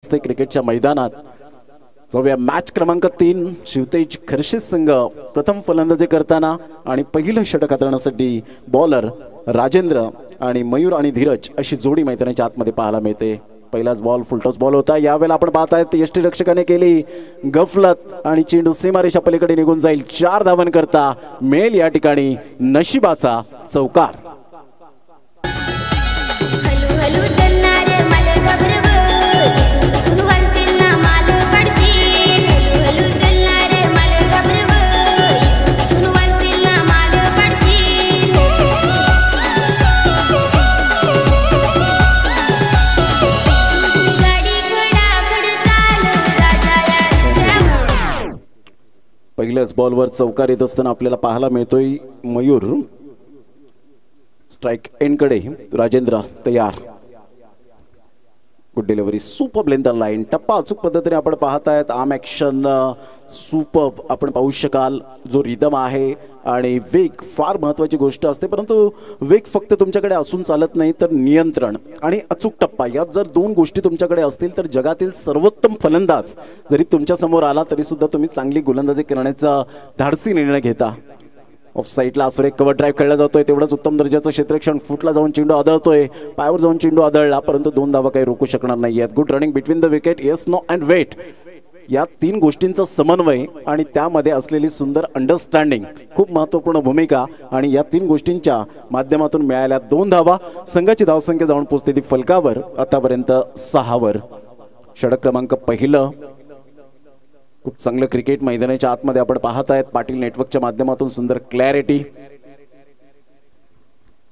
क्रिकेटच्या मैदानात जाऊया मॅच क्रमांक 3 शिवतेज खर्शीद संघ प्रथम फलंदाजी करताना आणि पहिलं षटक हाताळण्यासाठी बॉलर राजेंद्र आणि मयूर आणि धीरज अशी जोडी मैदानाच्या आतमध्ये पाहायला मिळते। पहिलाच बॉल फुलटॉस बॉल होता। यावेळेला आपण पाहतायत यष्टीरक्षकाने केली गफलत आणि चेंडू सीमारेषा पलीकडे निघून जाईल। 4 धावन करता मेल या ठिकाणी नशिबाचा चौकार। पहिल्याच बॉलवर चौकार येत असताना आपल्याला पाहायला मिळतोय मयूर स्ट्राइक एंडकडे राजेंद्र तयार। Good delivery super length line टप्पा अचूक पद्धतीने आपण पाहतायत। आर्म ॲक्शन सुपर आपण पाहू शकाल। जो रिदम आहे आणि वेग फार महत्त्वाची गोष्ट असते, परंतु वेग फक्त तुमच्याकडे असून चालत नाही तर नियंत्रण आणि अचूक टप्पा यात जर 2 गोष्टी तुमच्याकडे असतील तर जगातील सर्वोत्तम फलंदाज जरी तुमच्या समोर आला तरी सुद्धा तुम्ही चांगली गोलंदाजी करण्याचा धाडसी निर्णय घेता। ऑफ साईडला असं एक कव्हर ड्राईव्ह खेळला जातोय, तेवढंच उत्तम दर्जाचं क्षेत्ररक्षण। फुटला जाऊन चेंडू आदळतोय, पायावर जाऊन चेंडू आदळला, परंतु 2 धावा काही रोखू शकणार नाहीयेत। Good running between the wicket, yes no and wait या 3 गोष्टींचा समन्वय आणि त्यामध्ये असलेली सुंदर अंडरस्टँडिंग खूप महत्त्वपूर्ण भूमिका आणि या 3 गोष्टींच्या माध्यमातून मिळालेल्या 2 धावा संघाची धावसंख्या जाऊन पोहोचते ती फलकावर आतापर्यंत 6 वर। षटक क्रमांक पहिलं खूप चांगलं क्रिकेट मैदानाच्या आतमध्ये आपण पाहतायत। पाटील नेटवर्कच्या माध्यमातून सुंदर क्लॅरिटी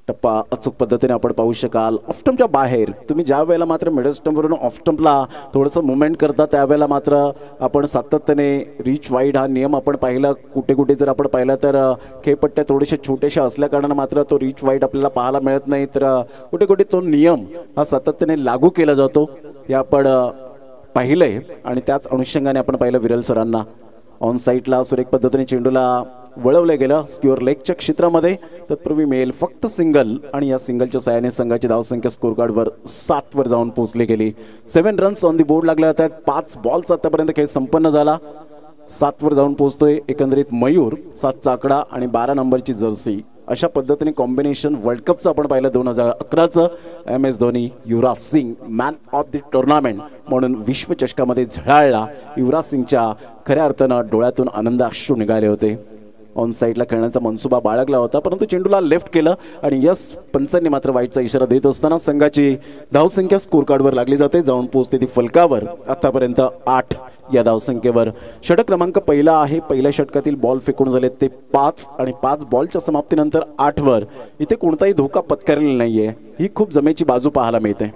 टप्पा अचूक पद्धतीने आपण पाहू शकाल। ऑफ स्टंपच्या बाहेर तुम्ही ज्या वेळेला मात्र मिडल स्टंपवरून ऑफ स्टंपला थोडंसं मुवमेंट करता त्यावेळेला मात्र आपण सातत्याने रिच वाईड हा नियम आपण पाहिला। कुठे कुठे जर आपण पाहिला तर खेळपट्ट्या थोडेसे छोटेशा असल्या कारणाने मात्र तो रिच वाईड आपल्याला पाहायला मिळत नाही, तर कुठे कुठे तो नियम हा सातत्याने लागू केला जातो हे आपण पाहिलंय आणि त्याच अनुषंगाने आपण पाहिलं विरल सरांना। ऑन साईडला सुरेख पद्धतीने चेंडूला वळवलं गेलं स्क्युअर लेगच्या क्षेत्रामध्ये। तत्पूर्वी मेल फक्त सिंगल आणि या सिंगलच्या साहाय्याने संघाची धावसंख्या स्कोर कार्डवर 7 वर जाऊन पोहोचली गेली। 7 रन्स ऑन दी बोर्ड लागले होते। 5 बॉल्स आतापर्यंत खेळ संपन्न झाला। 7 वर जाऊन पोहोचतोय एकंदरीत मयूर 7चा आकडा आणि 12 नंबरची जर्सी। अशा पद्धतीने कॉम्बिनेशन वर्ल्ड कपचं आपण पाहिलं 2011चं MS Dhoni Yuvraj Singh man of the tournament म्हणून विश्वचषकामध्ये झळाळला। युवराज सिंगच्या खऱ्या अर्थानं डोळ्यातून आनंद अश्रू निघाले होते। ऑन साईडला खेळण्याचा मनसुबा बाळगला होता, परंतु चेंडूला लेफ्ट केलं आणि यस पंचांनी मात्र वाईटचा इशारा देत असताना संघाची धावसंख्या स्कोर कार्डवर लागली जाते, जाऊन पोहोचते ती फलकावर आतापर्यंत 8 या धावसंख्येवर। षटक क्रमांक पहिला आहे। पहिल्या षटकातील बॉल फेकून झाले ते 5 आणि 5 बॉलच्या समाप्तीनंतर 8 वर इथे कोणताही धोका पत्करलेला नाहीये। ही खूप जमेची बाजू पाहायला मिळते।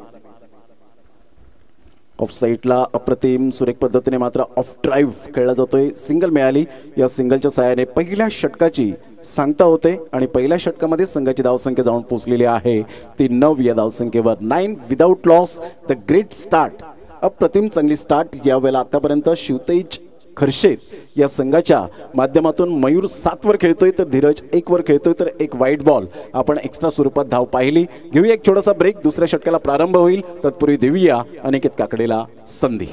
ऑफ साईडला अप्रतिम सुरेख पद्धतीने मात्र ऑफ ड्राईव्ह खेळला जातोय। सिंगल मिळाली, या सिंगलच्या साहाय्याने पहिल्या षटकाची सांगता होते आणि पहिल्या षटकामध्ये संघाची धावसंख्या जाऊन पोहोचलेली आहे ती 9 या धावसंख्येवर। 9 without loss, the great start. अप्रतिम चांगली स्टार्ट यावेळेला आतापर्यंत शिवतेज खर्शीद या संघाच्या माध्यमातून मयूर 7 वर खेळतोय तर धीरज 1 वर खेळतोय, तर एक वाईट बॉल आपण एक्स्ट्रा स्वरूपात धाव पाहिली। घेऊया एक छोटासा ब्रेक, दुसऱ्या षटकाला प्रारंभ होईल तत्पूर्वी देऊया अनिकेत काकडेला संधी।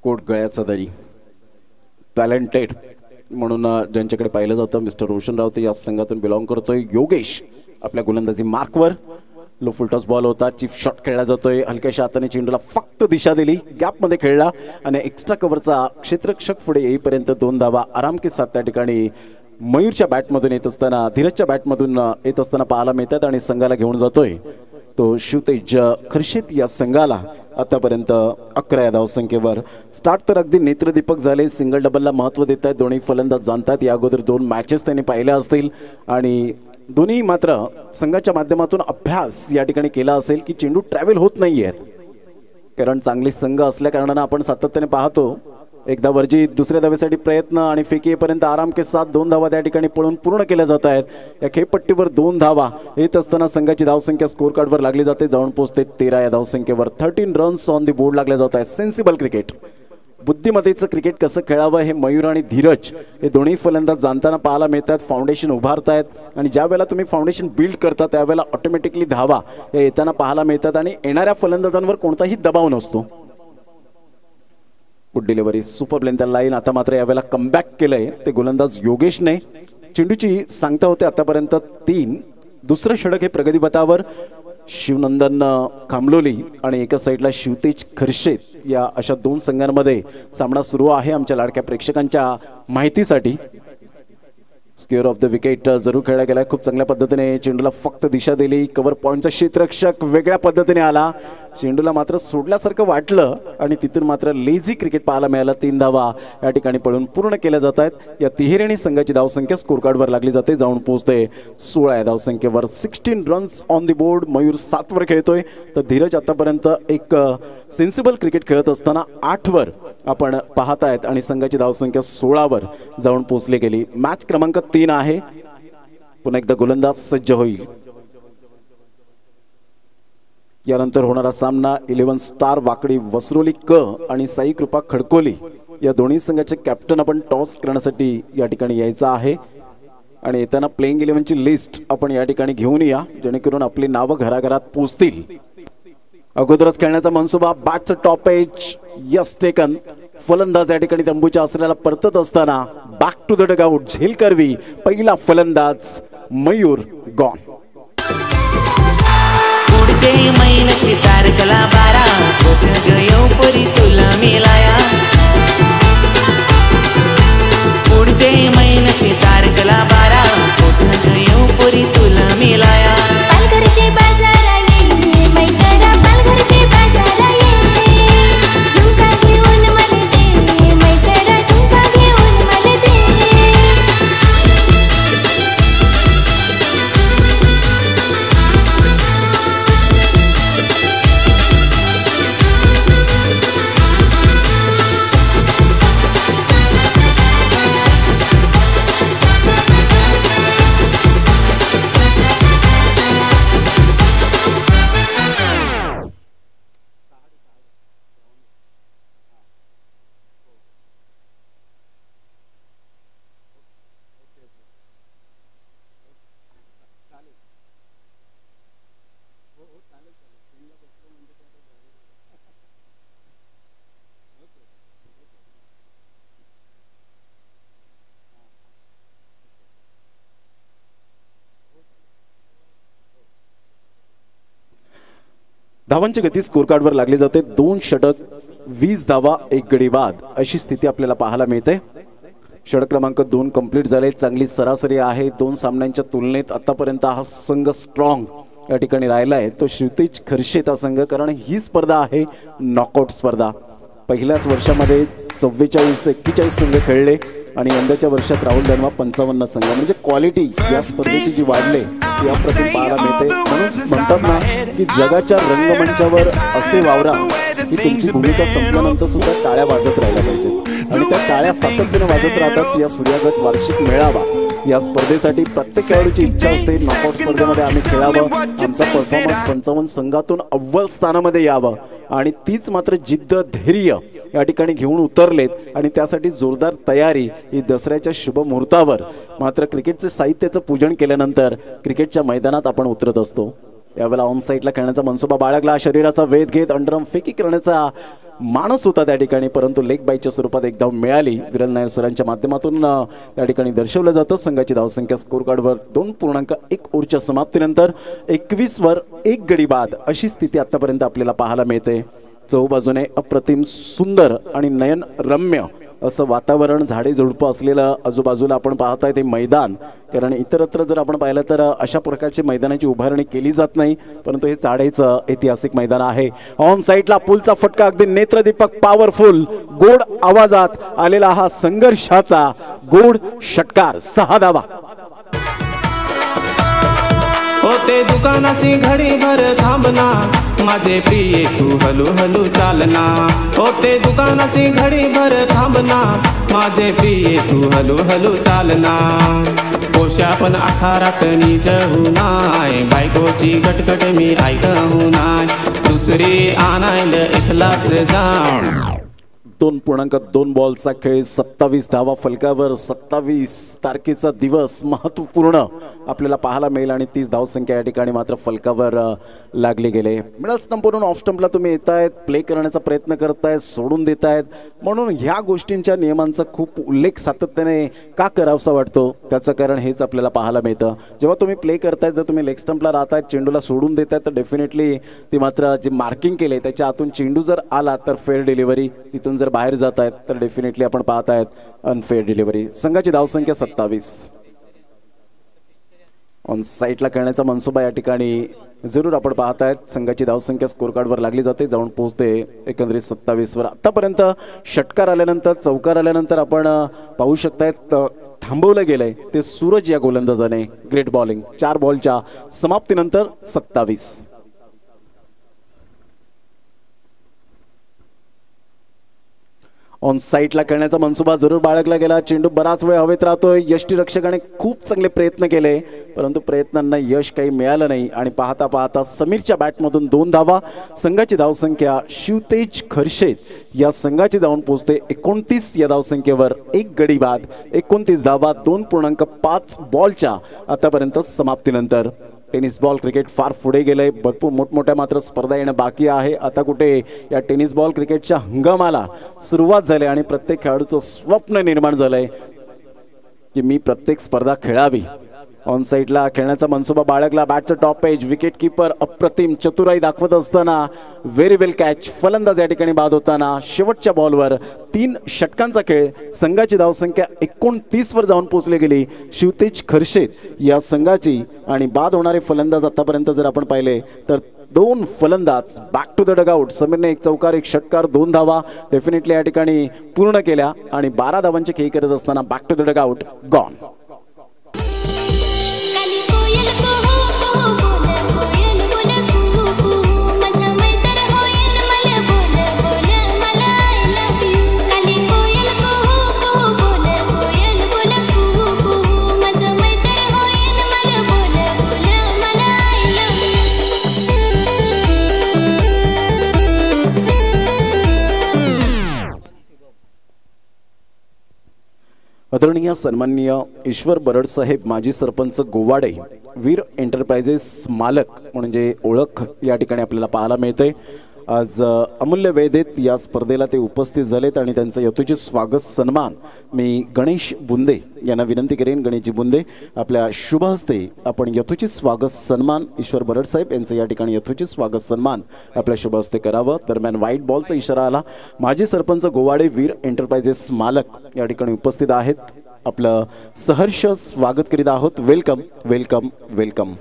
कोट गळ्याचा दरी टॅलेंटेड म्हणून ज्यांच्याकडे पाहिलं जातं मिस्टर रोशन रावते या संघातून बिलॉंग करतोय। योगेश आपल्या गोलंदाजी मार्कवर। लो फुलटॉस बॉल होता, चीफ शॉट खेळला जातोय। हलक्याशा हाताने चेंडूला फक्त दिशा दिली, गॅपमध्ये खेळला आणि एक्स्ट्रा कव्हरचा क्षेत्ररक्षक पुढे येईपर्यंत 2 धावा आराम के साथ त्या ठिकाणी मयूरच्या बॅटमधून येत असताना धीरजच्या बॅटमधून येत असताना पाहायला मिळतात आणि संघाला घेऊन जातोय तो शिवतेज खर्शीद या संघाला आतापर्यंत 11 या धावसंख्येवर। स्टार्ट तर अगदी नेत्रदीपक झाले। सिंगल डबलला महत्त्व देत आहेत दोन्ही फलंदाज जाणतात। या अगोदर 2 मॅचेस त्यांनी पाहिल्या असतील आणि दोन्ही मात्र संघाच्या माध्यमातून अभ्यास या ठिकाणी केला असेल की चेंडू ट्रॅव्हल होत नाहीये। कारण चांगली संघ असल्या कारणाने आपण सातत्याने पाहतो एकदा वरजी दुसऱ्या धावेसाठी प्रयत्न आणि फेकी येईपर्यंत आराम के साथ 2 धावा त्या ठिकाणी पळून पूर्ण केल्या जात आहेत. या खेळपट्टीवर 2 धावा येत असताना संघाची धावसंख्या स्कोर कार्डवर लागली जाते, जाऊन पोहोचते 13 या धावसंख्येवर. 13 रन्स ऑन दी बोर्ड लागल्या जात आहेत. सेन्सिबल क्रिकेट, बुद्धिमत्तेचं क्रिकेट कसं खेळावं हे मयूर आणि धीरज हे दोन्ही फलंदाज जाणताना पाहायला मिळतात. फाउंडेशन उभारतायत आणि ज्या वेळेला तुम्ही फाउंडेशन बिल्ड करता त्यावेळेला ऑटोमॅटिकली धावा या येताना पाहायला मिळतात आणि येणाऱ्या फलंदाजांवर कोणताही दबाव नसतो. Good delivery, super length line. आता मात्र यावेळेला कमबॅक केलंय ते गोलंदाज योगेशने. चेंडूची सांगता होते आतापर्यंत 3. दुसरं षटक हे प्रगतीपथावर शिवनंदन खामलोली आणि एका साईडला शिवतेज खर्शेत या अशा 2 संघांमध्ये सामना सुरू आहे. आमच्या लाडक्या प्रेक्षकांच्या माहितीसाठी स्क्वेअर ऑफ द विकेट जरूर खेळला गेला. खूप चांगल्या पद्धतीने चेंडूला फक्त दिशा दिली. कव्हर पॉईंटचा क्षेत्ररक्षक वेगळ्या पद्धतीने आला. चेंडूला मात्र सोडल्यासारखं वाटलं आणि तिथून मात्र लेझी क्रिकेट पाहायला मिळालं. 3 धावा या ठिकाणी पळून पूर्ण केल्या जात आहेत. या तिहेरी संघाची धावसंख्या स्कोर कार्डवर लागली जाते, जाऊन पोहोचते 16 या धावसंख्येवर. 16 runs on the board. Mayur 7 वर खेळतोय तर धीरज आतापर्यंत एक सेन्सिबल क्रिकेट खेळत असताना 8 वर आपण पाहत आहेत आणि संघाची धावसंख्या 16 वर जाऊन पोहोचली गेली. मॅच क्रमांक 3 आहे. पुन्हा एकदा गोलंदाज सज्ज होईल. यानंतर होणारा सामना 11 स्टार वाकडी वसरोली क आणि साई कृपा खडकोली या दोन्ही संघाचे कॅप्टन आपण टॉस करण्यासाठी या ठिकाणी यायचं आहे आणि येताना प्लेइंग 11ची लिस्ट आपण या ठिकाणी घेऊन या जेणेकरून आपली नावं घराघरात पोहोचतील. अगोदरच खेळण्याचा मनसुबा. बॅटचं टॉप एज, यस टेकन. फलंदाज या ठिकाणी तंबूच्या आसऱ्याला परतत असताना बॅक टू द डगआउट. झेल करवी पहिला फलंदाज मयूर गॉन. पुढचे महिन्याची तारखला 12 कुठं गयो पुरी तुला मिलाया. पुढचे महिन्याची तारखला 12 कुठं गयो पुरी तुला मिलाया. पालघरचे बाजार आले मैत्रा, पालघरचे बाजार आले. झुमका घेऊन मला दे मैत्रा, झुमका घेऊन मला दे. धावांची गती स्कोर कार्डवर लागली जाते. 2 षटक 20 धावा 1 गडी बाद अशी स्थिती आपल्याला पाहायला मिळते. षटक क्रमांक 2 कंप्लीट झाले. चांगली सरासरी आहे 2 सामन्यांच्या तुलनेत. आतापर्यंत हा संघ स्ट्रॉंग या ठिकाणी राहिला आहे तो शिवतेज खर्शेत हा संघ, कारण ही स्पर्धा आहे नॉकआउट स्पर्धा. पहिल्याच वर्षामध्ये 44-41 संघ खेळले आणि यंदाच्या वर्षात राहुल धनवा 55 संघ. म्हणजे क्वालिटी या स्पर्धेची जी वाढले ती अप्रतिम पाहायला मिळते. म्हणून म्हणतात ना की जगाच्या रंगमंचावर असे वावरा की तुमची भूमिका संपल्यानंतर सुद्धा टाळ्या वाजत राहिल्या पाहिजेत आणि त्या टाळ्या सातत्याने वाजत राहतात. या सूर्यागत वार्षिक मेळावा या स्पर्धेसाठी प्रत्येक खेळाडूची इच्छा असते नॉकआउट स्पर्धेमध्ये आम्ही खेळावं, आमचा परफॉर्मन्स 55 संघातून अव्वल स्थानामध्ये यावं आणि तीच मात्र जिद्द धैर्य या ठिकाणी घेऊन उतरलेत आणि त्यासाठी जोरदार तयारी. ही दसऱ्याच्या शुभ मुहूर्तावर मात्र क्रिकेटचे साहित्याचं पूजन केल्यानंतर क्रिकेटच्या मैदानात आपण उतरत असतो. यावेळेला ऑन साईडला खेळण्याचा मनसुबा बाळगला. शरीराचा वेध घेत अंडरआर्म फेकी करण्याचा मानस होता त्या ठिकाणी, परंतु लेग बायच्या स्वरूपात एक धाव मिळाली. विरल नायर सरांच्या माध्यमातून त्या ठिकाणी दर्शवलं जातं. संघाची धावसंख्या स्कोर कार्डवर 2.1 ओव्हरच्या समाप्तीनंतर 21 वर 1 गडी बाद अशी स्थिती आतापर्यंत आपल्याला पाहायला मिळते. चौबाजूने अप्रतिम सुंदर आणि नयन रम्य असं वातावरण, झाडे झुडपं असलेलं आजूबाजूला आपण पाहताय ते मैदान. कारण इतरत्र जर आपण पाहिलं तर अशा प्रकारची मैदानाची उभारणी केली जात नाही, परंतु हे चाडेचं ऐतिहासिक मैदान आहे. ऑन साईडला पुलचा फटका अगदी नेत्रदीपक पॉवरफुल गोड आवाजात आलेला हा संघर्षाचा गोड षटकार. 6 धावा. होते दुकानाशी घडीभर थांबना माझे प्रिय तू हलू हलू चालना होते दुकानाशी घडीभर थांबना माझे प्रिय तू हलू हलू चालना पोशा पण आखारात निज हुनाय बायकोची गटगट मी ऐकू नाय दुसरी आणायला एकलाच जा 2.2 बॉलचा खेळ 27 धावा फलकावर 27 तारखेचा दिवस महत्त्वपूर्ण आपल्याला पाहायला मिळेल आणि 30 धावसंख्या या ठिकाणी मात्र फलकावर लागले गेले. मिडल स्टंपवरून ऑफ स्टंपला तुम्ही येतायत प्ले करण्याचा प्रयत्न करतायत सोडून देतायत म्हणून ह्या गोष्टींच्या नियमांचा खूप उल्लेख सातत्याने का करावासा वाटतो त्याचं कारण हेच आपल्याला पाहायला मिळतं. जेव्हा तुम्ही प्ले करतायत जर तुम्ही लेग स्टंपला राहतायत चेंडूला सोडून देतायत तर डेफिनेटली ती मात्र जे मार्किंग केले त्याच्या आतून चेंडू जर आला तर फेअर डिलिव्हरी तिथून जर बाहेर जात आहेत तर डेफिनेटली आपण पाहत आहेत अनफेअर डिलिव्हरी. संघाची धावसंख्या 27. ऑन साईडला खेळण्याचा मनसुबा या ठिकाणी जरूर आपण पाहत आहेत. संघाची धावसंख्या स्कोर कार्डवर लागली जाते जाऊन पोहोचते एकंदरीत 27 वर. आतापर्यंत षटकार आल्यानंतर चौकार आल्यानंतर आपण पाहू शकतायत थांबवलं गेलंय ते सूरज या गोलंदाजाने ग्रेट बॉलिंग 4 बॉलच्या समाप्तीनंतर 27. ऑन साईडला खेळण्याचा मनसुबा जरूर बाळगला गेला. चेंडू बराच वेळ हवेत राहतोय. यष्टीरक्षकाने खूप चांगले प्रयत्न केले परंतु प्रयत्नांना यश काही मिळालं नाही आणि पाहता पाहता समीरच्या बॅटमधून 2 धावा. संघाची धावसंख्या शिवतेज खर्शेत या संघाची जाऊन पोहोचते 29 या धावसंख्येवर. 1 गडी बाद 29 धावा 2.5 बॉलच्या आतापर्यंत समाप्तीनंतर. टेनिस बॉल क्रिकेट फार पुढे गेलंय. भरपूर मोठमोठ्या मात्र स्पर्धा येणं बाकी आहे. आता कुठे या टेनिस बॉल क्रिकेटच्या हंगामाला सुरुवात झाली आणि प्रत्येक खेळाडूचं स्वप्न निर्माण झालंय की मी प्रत्येक स्पर्धा खेळावी. ऑन साईडला खेळण्याचा मनसुबा बाळगला. बॅटचं टॉप एज विकेट किपर अप्रतिम चतुराई दाखवत असताना व्हेरी वेल कॅच. फलंदाज या ठिकाणी बाद होताना शेवटच्या बॉलवर 3 षटकांचा खेळ. संघाची धावसंख्या 29 वर जाऊन पोहोचली गेली शिवतेज खर्शेत या संघाची आणि बाद होणारे फलंदाज आतापर्यंत जर आपण पाहिले तर 2 फलंदाज बॅक टू द डगआउट. समीरने 1 चौकार 1 षटकार 2 धावा डेफिनेटली या ठिकाणी पूर्ण केल्या आणि 12 धावांची खेळी करत असताना back to the dugout gone. आदरणीय सन्माननीय ईश्वर बरड साहेब माजी सरपंच गोवाडे वीर एंटरप्राइजेस मालक म्हणजे ओळख या ठिकाणी आपल्याला पाहायला मिळते. आज अमूल्य वेळ देत या स्पर्धेला ते उपस्थित झालेत आणि त्यांचं यथोचित स्वागत सन्मान मी गणेश बुंदे यांना विनंती करेन. गणेशजी बुंदे आपल्या शुभ हस्ते आपण यथोचित स्वागत सन्मान ईश्वर बरड साहेब यांचं या ठिकाणी यथोचित स्वागत सन्मान आपल्या शुभ हस्ते करावं. दरम्यान व्हाईट बॉलचा इशारा आला. माजी सरपंच गोवाडे वीर एंटरप्राइजेस मालक या ठिकाणी उपस्थित आहेत. आपलं सहर्ष स्वागत करीत आहोत. Welcome welcome welcome.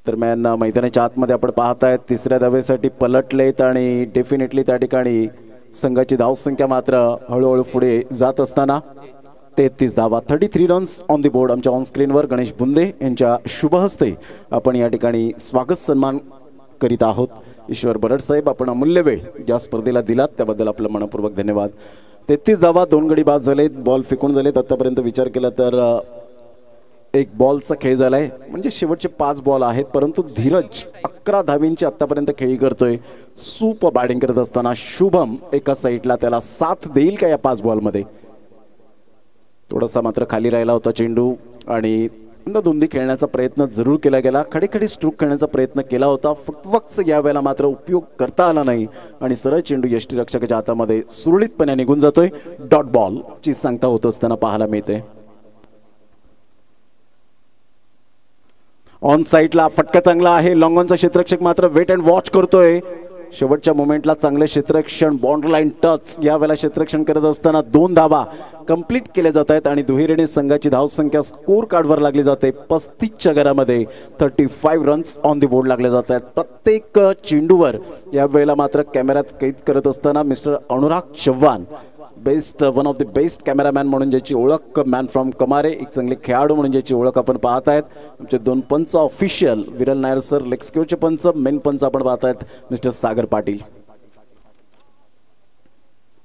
दरम्यान मैदानाच्या आतमध्ये आपण पाहतायत 3ऱ्या धावेसाठी पलटलेत आणि डेफिनेटली त्या ठिकाणी संघाची धावसंख्या मात्र हळूहळू पुढे जात असताना 33 धावा 33 रन्स ऑन दी बोर्ड. आमच्या ऑन स्क्रीनवर गणेश बुंदे यांच्या शुभ हस्ते आपण या ठिकाणी स्वागत सन्मान करीत आहोत. ईश्वर बरड साहेब आपण अमूल्य वेळ या स्पर्धेला दिलात त्याबद्दल आपलं मनपूर्वक धन्यवाद. 33 धावा 2 गडी बाद झालेत. बॉल फेकून झालेत. आतापर्यंत विचार केला तर 1 बॉलचा खेळ झालाय म्हणजे शेवटचे 5 बॉल आहेत परंतु धीरज 11 धावींची आतापर्यंत खेळी करतोय. सुपर बॅटिंग करत असताना शुभम एका साईडला त्याला साथ देईल का या 5 बॉलमध्ये. थोडासा मात्र खाली राहिला होता चेंडू आणि धुंदी खेळण्याचा प्रयत्न जरूर केला गेला. खडे स्ट्रोक खेळण्याचा प्रयत्न केला होता. फुटवर्कचा यावेळेला मात्र उपयोग करता आला नाही आणि सरळ चेंडू यष्टीरक्षकाच्या हातामध्ये सुरळीतपणे निघून जातोय. डॉट बॉल ची सांगता होत असताना पाहायला मिळते. ऑन साईडला फटका चांगला आहे. लॉंगॉनचा क्षेत्ररक्षक मात्र वेट अँड वॉच करतोय. शेवटच्या मोमेंटला चांगले क्षेत्ररक्षण बाउंड्री लाईन टच यावेळेला क्षेत्ररक्षण करत असताना 2 धावा कंप्लीट केले जात आहेत आणि दुहेरीने संघाची धावसंख्या स्कोर कार्डवर लागली जाते. 35च्या घरामध्ये 35 रन्स ऑन दी बोर्ड लागले जात आहेत. प्रत्येक चेंडूवर यावेळेला मात्र कॅमेऱ्यात कैद करत असताना mister Anurag Chavan best one of the best cameraman म्हणून ज्याची ओळख मॅन फ्रॉम कमारे, एक चांगले खेळाडू म्हणून ज्याची ओळख आपण पाहत आहेत. आमचे 2 पंच ऑफिशियल विरल नायर सर, लेक्सक्यूचे पंच, मेन पंच आपण पाहत आहेत मिस्टर सागर पाटील.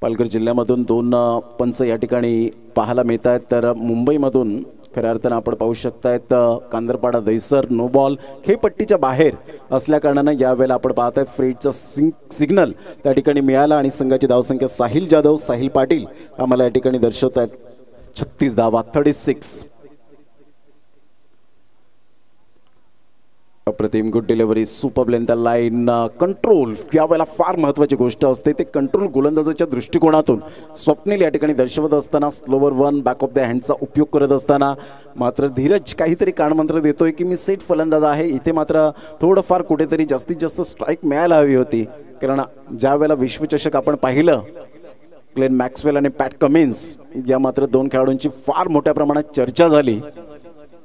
पालघर जिल्ह्यामधून 2 पंच या ठिकाणी पाहायला मिळत आहेत. तर मुंबईमधून खऱ्या अर्थानं आपण पाहू शकतायत कांदरपाडा दहिसर नो बॉल खेळपट्टीच्या बाहेर असल्या कारणानं यावेळेला आपण पाहत आहेत फ्रीडचा सिग्नल त्या ठिकाणी मिळाला आणि संघाची धावसंख्या साहिल जाधव, साहिल पाटील आम्हाला या ठिकाणी दर्शवत आहेत. 36 धावा, 36. अप्रतिम good delivery, super length line, control यावेळेला फार महत्त्वाची गोष्ट असते. ते कंट्रोल गोलंदाजाच्या दृष्टिकोनातून स्वप्नील या ठिकाणी दर्शवत असताना स्लोवर 1 बॅक ऑफ द हँडचा उपयोग करत असताना मात्र धीरज काहीतरी कानमंत्र देतोय की मी सेट फलंदाज आहे. इथे मात्र थोडंफार कुठेतरी जास्तीत जास्त स्ट्राईक मिळायला हवी होती, कारण ज्या वेळेला विश्वचषक आपण पाहिलं ग्लेन मॅक्सवेल आणि पॅट कमिन्स या मात्र 2 खेळाडूंची फार मोठ्या प्रमाणात चर्चा झाली.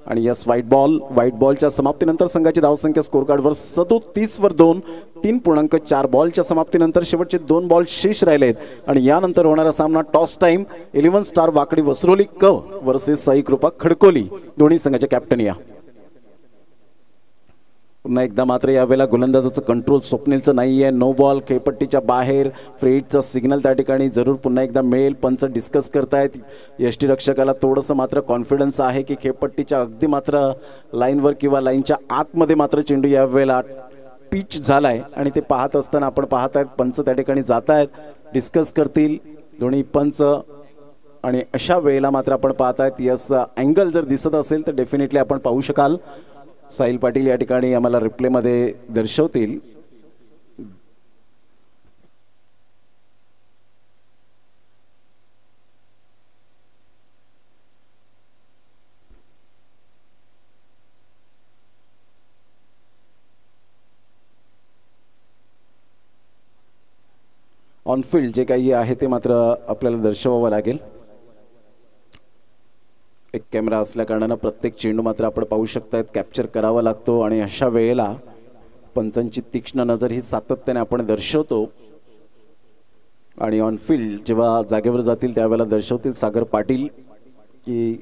आणि यस व्हाईट बॉलच्या समाप्तीनंतर संघाची धावसंख्या स्कोर कार्डवर 37 वर 2, 3.4 बॉलच्या समाप्तीनंतर शेवटचे 2 बॉल शेष राहिलेत. आणि यानंतर होणारा सामना टॉस टाइम 11 स्टार वाकडी वसरोली क वर्सेस साई कृपा खडकोली, दोन्ही संघाच्या कॅप्टन या. पुन्हा एकदा मात्र यावेळेला गोलंदाजाचं कंट्रोल स्वप्नीलचं नाही आहे. नो बॉल खेळपट्टीच्या बाहेर, फ्रीडचा सिग्नल त्या ठिकाणी जरूर पुन्हा एकदा मिळेल. पंच डिस्कस करतायत. यष्टीरक्षकाला थोडंसं मात्र कॉन्फिडन्स आहे की खेळपट्टीच्या अगदी मात्र लाईनवर किंवा लाईनच्या आतमध्ये मात्र चेंडू यावेळेला पिच झालाय आणि ते पाहत असताना आपण पाहत आहेत पंच त्या ठिकाणी जात आहेत, डिस्कस करतील दोन्ही पंच. आणि अशा वेळेला मात्र आपण पाहत आहेत यस अँगल जर दिसत असेल तर डेफिनेटली आपण पाहू शकाल. साहिल पाटील या ठिकाणी आम्हाला रिप्लेमध्ये दर्शवतील. ऑनफिल्ड जे काही आहे ते मात्र आपल्याला दर्शवावं लागेल. एक कॅमेरा असल्या कारणानं प्रत्येक चेंडू मात्र आपण पाहू शकतायत कॅप्चर करावा लागतो. आणि अशा वेळेला पंचांची तीक्ष्ण नजर ही सातत्याने आपण दर्शवतो. आणि ऑनफिल्ड जेव्हा जागेवर जातील त्यावेळेला दर्शवतील सागर पाटील की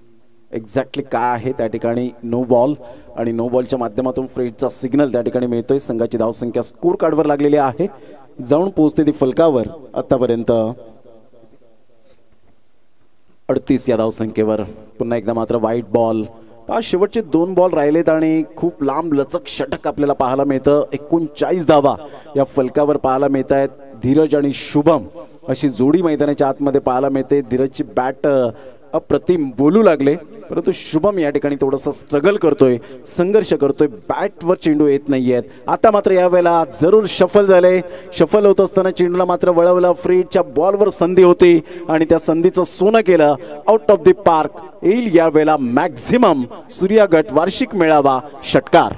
एक्झॅक्टली काय आहे त्या ठिकाणी. नो बॉल आणि नो बॉलच्या माध्यमातून फ्रेडचा सिग्नल त्या ठिकाणी मिळतोय. संघाची धावसंख्या स्कोर कार्डवर लागलेली आहे, जाऊन पोहोचते ती फलकावर आतापर्यंत 38 या धावसंख्येवर. पुन्हा एकदा मात्र व्हाईट बॉल. शेवटचे 2 बॉल राहिलेत आणि खूप लांब लचक षटक आपल्याला पाहायला मिळतं. 39 धावा या फलकावर पाहायला मिळत आहेत. धीरज आणि शुभम अशी जोडी मैदानाच्या आतमध्ये पाहायला मिळते. धीरजची बॅट अप्रतिम बोलू लागले, परंतु शुभम या ठिकाणी थोडंसं स्ट्रगल करतोय, संघर्ष करतोय, बॅटवर चेंडू येत नाहीयेत. आता मात्र यावेळेला जरूर शफल झाले. शफल होत असताना चेंडूला मात्र वळवलं. फ्रीडच्या बॉलवर संधी होती आणि त्या संधीचं सोनं केलं. आउट ऑफ द पार्क येईल यावेळेला मॅक्झिमम सूर्यागट वार्षिक मेळावा षटकार.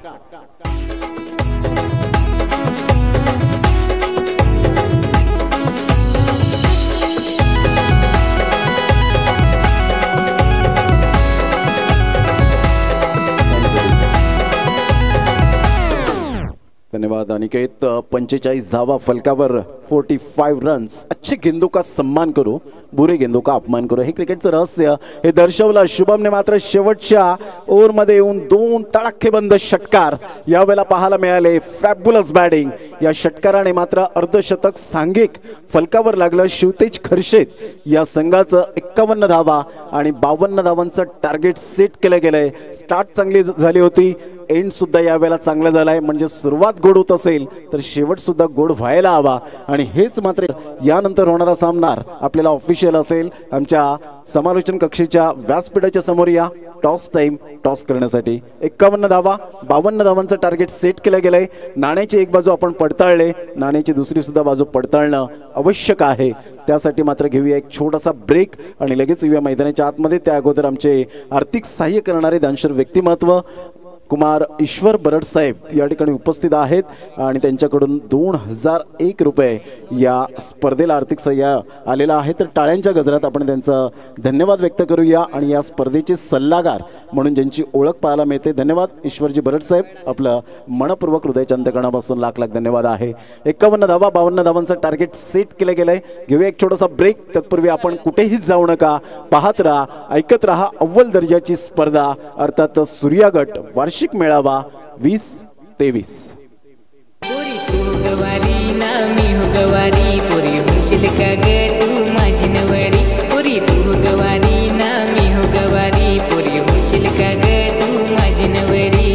धन्यवाद अनिकेत. 45 धावा फलकावर, 45 रन्स. अच्छे गेंदों का सम्मान करो, बुरे गेंदों का अपमान करो, हे क्रिकेटचं रहस्य हे दर्शवलं. शुभमने मात्र शेवटच्या ओव्हरमध्ये येऊन 2 तडाखेबंद षटकार यावेळेला पाहायला मिळाले. Fabulous batting. या षटकाराने मात्र अर्धशतक सांघिक फलकावर लागलं. शिवतेज खर्शेत या संघाचं 51 धावा आणि 52 धावांचं टार्गेट सेट केलं गेलंय. स्टार्ट चांगली झाली होती, एंड सुद्धा यावेळेला चांगला झालाय. म्हणजे सुरुवात गोड होत असेल तर शेवट सुद्धा गोड व्हायला हवा. आणि हेच मात्र यानंतर होणारा सामना आपल्याला ऑफिशियल असेल. आमच्या समालोचन कक्षेच्या व्यासपीठाच्या समोर या. टॉस टाइम टॉस करण्यासाठी 51 धावा, 52 धावांचं टार्गेट सेट केलं गेलंय. नाण्याची एक बाजू आपण पडताळले, नाण्याची दुसरी सुद्धा बाजू पडताळणं आवश्यक आहे. त्यासाठी मात्र घेऊया एक छोटासा ब्रेक आणि लगेच येऊया मैदानाच्या आतमध्ये. त्या अगोदर आमचे आर्थिक सहाय्य करणारे दानशूर व्यक्तिमत्व कुमार ईश्वर बरड साहेब या ठिकाणी उपस्थित आहेत आणि त्यांच्याकडून 2001 रुपये या स्पर्धेला आर्थिक सहाय्य आलेला आहे. तर टाळ्यांच्या गजरात आपण त्यांचं धन्यवाद व्यक्त करूया आणि या स्पर्धेचे सल्लागार म्हणून ज्यांची ओळख पाहायला मिळते. धन्यवाद ईश्वरजी बरड साहेब, आपलं मनपूर्वक हृदयाच्या अंतकरणापासून लाख लाख धन्यवाद आहे. 51 धावा 52 धावांचं टार्गेट सेट केलं गेलंय. घेऊया एक छोटासा ब्रेक. तत्पूर्वी आपण कुठेही जाऊ नका, पाहत राहा, ऐकत राहा अव्वल दर्जाची स्पर्धा अर्थात सूर्या गट वार्षिक मेळावा 2023. पोरी तू गवारी ना मी हो गवारी, पोरी होशील का ग तू माझी नवरी. पोरी तू गवारी ना मी हो गवारी, पोरी होशील का ग तू माझी नवरी.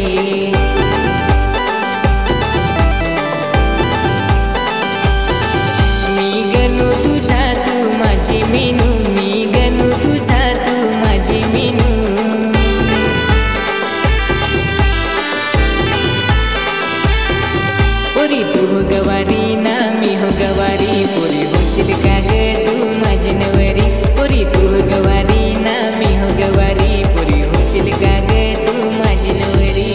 मी गणू तुझा तू माझी मीनू, मी गणू तुझा तू माझी मीनू. पोरी तू हो गवारी ना मी हो गवारी, पोरी होशील का ग तू माझी नवरी. पोरी तू हो गवारी ना मी हो गवारी, पोरी होशील का ग तू माझी नवरी.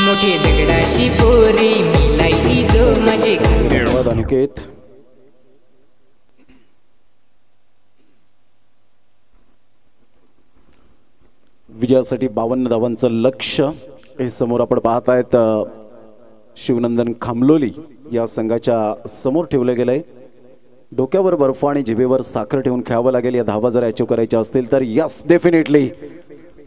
मोठी दगडाशी पोरी मिलाई जो माझे. धन्यवाद अनिकेत. विजयासाठी 52 धावांचं लक्ष्य हे समोर आपण पाहत आहेत. शिवनंदन खामलोली या संघाच्या समोर ठेवलं गेलंय. डोक्यावर बर्फ आणि जिभेवर साखर ठेवून खेळावं लागेल या धावा जर अचीव करायच्या असतील तर. Yes, definitely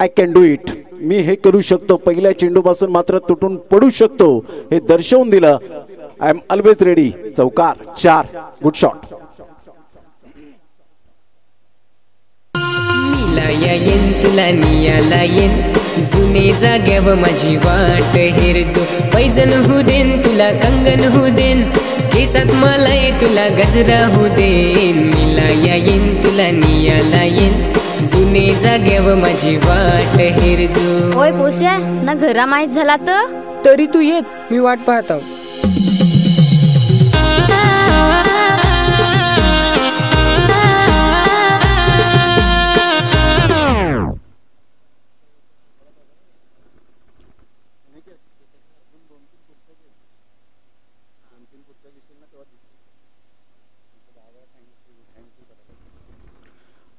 I can do it. मी हे करू शकतो. पहिल्या चेंडूपासून मात्र तुटून पडू शकतो हे दर्शवून दिलं. I am always ready. चौकार 4. Good shot. मीला येईन तुला नियाला येईन, जुने जाग्यावर माझी वाट हेरजो. पैजण होऊ देन तुला कंगन होऊ देन, केसात मला ये तुला गजरा होऊ देन. मीला येईन तुला नियाला येईन, जुने जाग्यावर माझी वाट हेरजो. ओय पोश्या ना घरा माहीत झाला तर तरी तू येच, मी वाट पाहतो.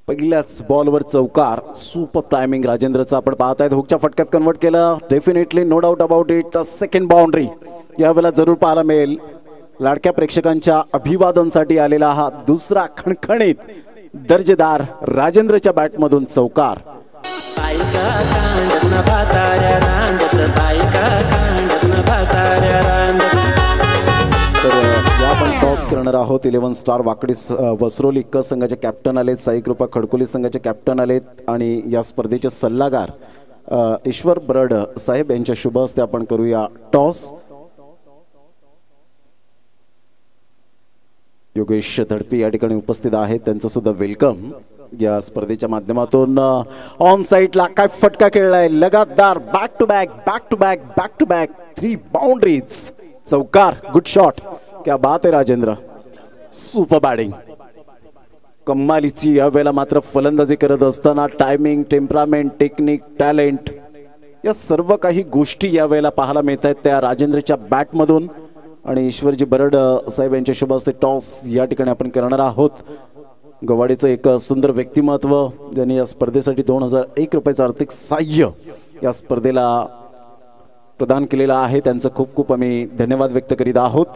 पहिल्याच बॉलवर चौकार. सुपर टायमिंग राजेंद्रचा आपण पाहत आहेत. हुकच्या फटक्यात कन्वर्ट केलं. Definitely, no doubt about it. Second boundary यावेळेला जरूर पाहायला मिळेल. लाडक्या प्रेक्षकांच्या अभिवादनसाठी आलेला हा दुसरा खणखणीत दर्जेदार राजेंद्रच्या बॅटमधून चौकार. तर आपण टॉस करणार आहोत. 11 स्टार वाकडी वसरोली क संघाचे कॅप्टन आलेत. साईकृपा खडकोली संघाचे कॅप्टन आलेत आणि या स्पर्धेचे सल्लागार ईश्वर बरड साहेब यांच्या शुभ हस्ते आपण करूया टॉस. योगेश धडपी या ठिकाणी उपस्थित आहेत. त्यांचं सुद्धा वेलकम. या स्पर्धेच्या माध्यमातून ऑन साईडला काय फटका खेळलाय. लगातार back to back back to back back to back 3 boundaries. चौकार. Good shot. क्या बात है राजेंद्र. Super batting. कमालीची यावेळेला मात्र फलंदाजी करत असताना टायमिंग, टेम्परामेंट, टेक्निक, टॅलेंट या सर्व काही गोष्टी यावेळेला पाहायला मिळत आहेत त्या राजेंद्रच्या बॅटमधून. आणि ईश्वरजी बरड साहेब यांच्या शुभ हस्ते टॉस या ठिकाणी आपण करणार आहोत. गवाडीचं एक सुंदर व्यक्तिमत्व ज्यांनी या स्पर्धेसाठी 2001 रुपयाचं आर्थिक सहाय्य या स्पर्धेला प्रदान केलेलं आहे. त्यांचं खूप खूप आम्ही धन्यवाद व्यक्त करीत आहोत.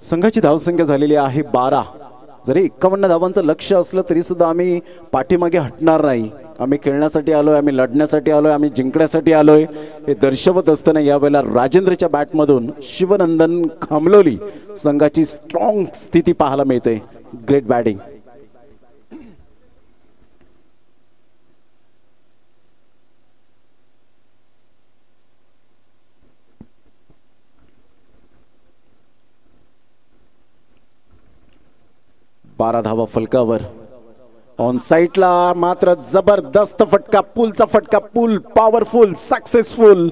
संघाची धावसंख्या झालेली आहे 12. जरी 51 धावांचं लक्ष असलं तरी सुद्धा आम्ही पाठीमागे हटणार नाही. आम्ही खेळण्यासाठी आलोय, आम्ही लढण्यासाठी आलोय, आम्ही जिंकण्यासाठी आलोय हे दर्शवत असताना यावेळेला राजेंद्रच्या बॅटमधून शिवनंदन खामलोली संघाची स्ट्रॉंग स्थिती पाहायला मिळते. Great batting. बारा धावा फलकावर. ऑन साइडला मात्र जबरदस्त फटका, पुलचा फटका, pull powerful, successful,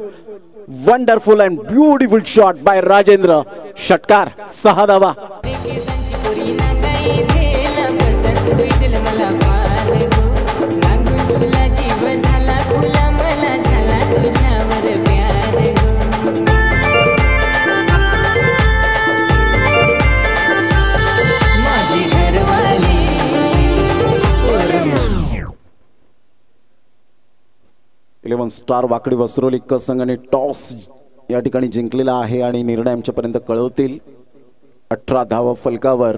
wonderful and beautiful shot by Rajendra. षटकार. 6 धावा. स्टार वाकडी वस्त्रोली संघाने टॉस या ठिकाणी जिंकलेला आहे आणि निर्णय आमच्यापर्यंत कळवतील. 18 धावा फलकावर.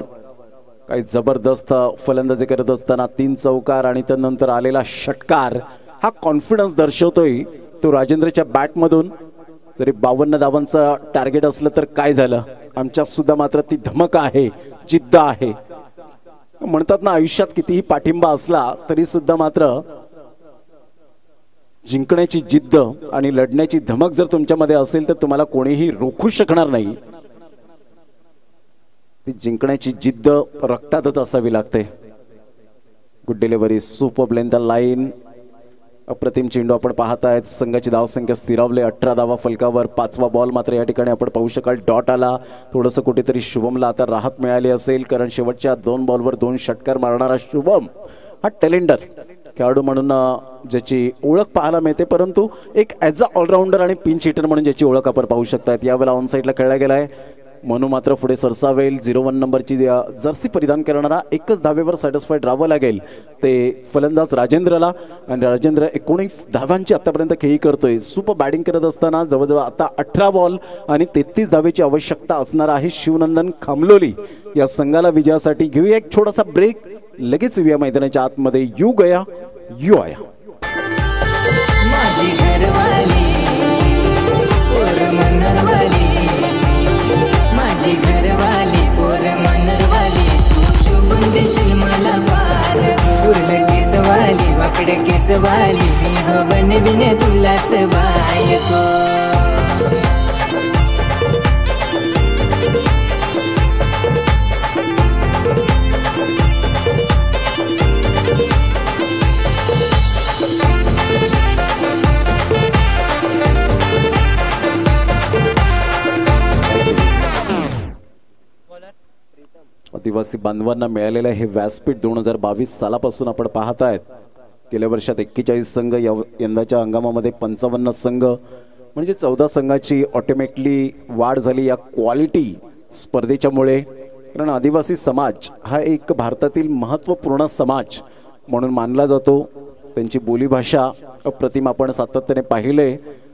काही जबरदस्त फलंदाजी करत असताना 3 चौकार आणि त्यानंतर आलेला षटकार हा कॉन्फिडन्स दर्शवतोय तो राजेंद्रच्या बॅटमधून. जरी 52 धावांचं टार्गेट असलं तर काय झालं, आमच्या सुद्धा मात्र ती धमक आहे, जिद्द आहे. म्हणतात ना, आयुष्यात कितीही पाठिंबा असला तरी सुद्धा मात्र जिंकण्याची जिद्द आणि लढण्याची धमक जर तुमच्यामध्ये असेल तर तुम्हाला कोणीही रोखू शकणार नाही. ती जिंकण्याची जिद्द रक्तातच असावी लागते. Good delivery, super length line, अप्रतिम चेंडू आपण पाहतायत. संघाची धावसंख्या स्थिरावले. 18 धावा फलकावर. 5वा बॉल मात्र या ठिकाणी आपण पाहू शकाल डॉट आला. थोडंसं कुठेतरी शुभमला आता राहत मिळाली असेल, कारण शेवटच्या 2 बॉलवर 2 षटकार मारणारा शुभम हा टॅलेंटर खेळाडू म्हणून ज्याची ओळख पाहायला मिळते, परंतु एक ॲज अ ऑलराऊंडर आणि पिंच हिटर म्हणून ज्याची ओळख आपण पाहू शकतात. यावेळेला ऑन साईडला खेळला गेलाय. मनू मात्र पुढे सरसावेल. 01 नंबरची जर्सी परिधान करणारा. एकच धावेवर सॅटिस्फाईड राहावं लागेल ते फलंदाज राजेंद्रला. आणि राजेंद्र 19 धावांची आतापर्यंत खेळी करतोय. सुपर बॅटिंग करत असताना जवळजवळ आता 18 बॉल आणि 33 धावेची आवश्यकता असणार आहे शिवनंदन खामलोली या संघाला विजयासाठी. घेऊया एक छोटासा ब्रेक, लगेच येऊया मैदानाच्या आतमध्ये. यू गया यू आया. माझी घरवाली पोर मनरवाली, माझी घरवाली पोर मनरवाली, तू शोभून देशील मला पार. उरलं केसवाली, वाकड केसवाली, मी हवन बिन तुलाच बायको. आदिवासी बांधवांना मिळालेलं हे व्यासपीठ 2022 सालापासून आपण पाहतायत. गेल्या वर्षात 41 संघ, यंदाच्या हंगामामध्ये 55 संघ, म्हणजे 14 संघाची ऑटोमॅटिकली वाढ झाली या क्वालिटी स्पर्धेच्यामुळे. कारण आदिवासी समाज हा एक भारतातील महत्त्वपूर्ण समाज म्हणून मानला जातो. त्यांची बोलीभाषा अप्रतिम आपण सातत्याने पाहिले.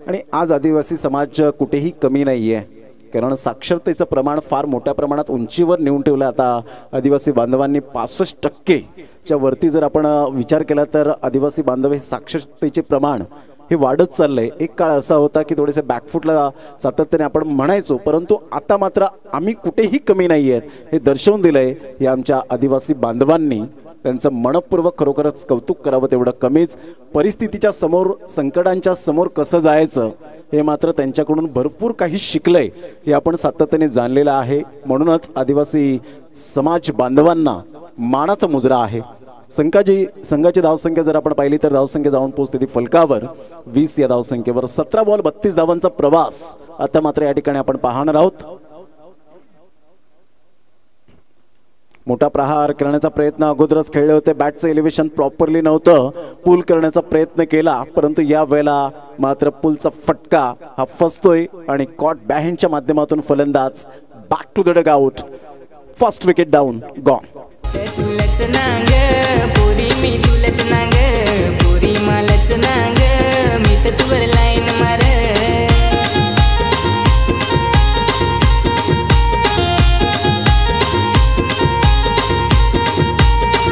आणि आज आदिवासी समाज कुठेही कमी नाही आहे, कारण साक्षरतेचं प्रमाण फार मोठ्या प्रमाणात उंचीवर नेऊन ठेवलं. आता आदिवासी बांधवांनी 65%च्या वरती जर आपण विचार केला तर आदिवासी बांधव हे साक्षरतेचे प्रमाण हे वाढत चाललंय. एक काळ असा होता की थोडेसे बॅकफुटला सातत्याने आपण म्हणायचो, परंतु आता मात्र आम्ही कुठेही कमी नाही आहेत हे दर्शवून दिलंय या आमच्या आदिवासी बांधवांनी. त्यांचं मनपूर्वक खरोखरच कौतुक करावं तेवढं कमीच. परिस्थितीच्या समोर, संकटांच्या समोर कसं जायचं हे मात्र त्यांच्याकडून भरपूर काही शिकलंय हे आपण सातत्याने जाणलेलं आहे. म्हणूनच आदिवासी समाज बांधवांना मानाचा मुजरा आहे. संघाची धावसंख्या जर आपण पाहिली तर धावसंख्या जाऊन पोहोचते ती फलकावर 20 या धावसंख्येवर. 17 बॉल 32 धावांचा प्रवास आता मात्र या ठिकाणी आपण पाहणार आहोत. मोठा प्रहार करण्याचा प्रयत्न अगोदरच खेळले होते, बॅटचं एलिव्हेशन प्रॉपरली नव्हतं, पूल करण्याचा प्रयत्न केला परंतु या वेळेला मात्र पूलचा फटका हा फसतोय आणि कॉट बॅहँडच्या माध्यमातून फलंदाज back to the dugout. First wicket down gone. तुलच नांग पुरी मी तुलच नांग पुरी मालच नांग मी तर तुवर लाईन मार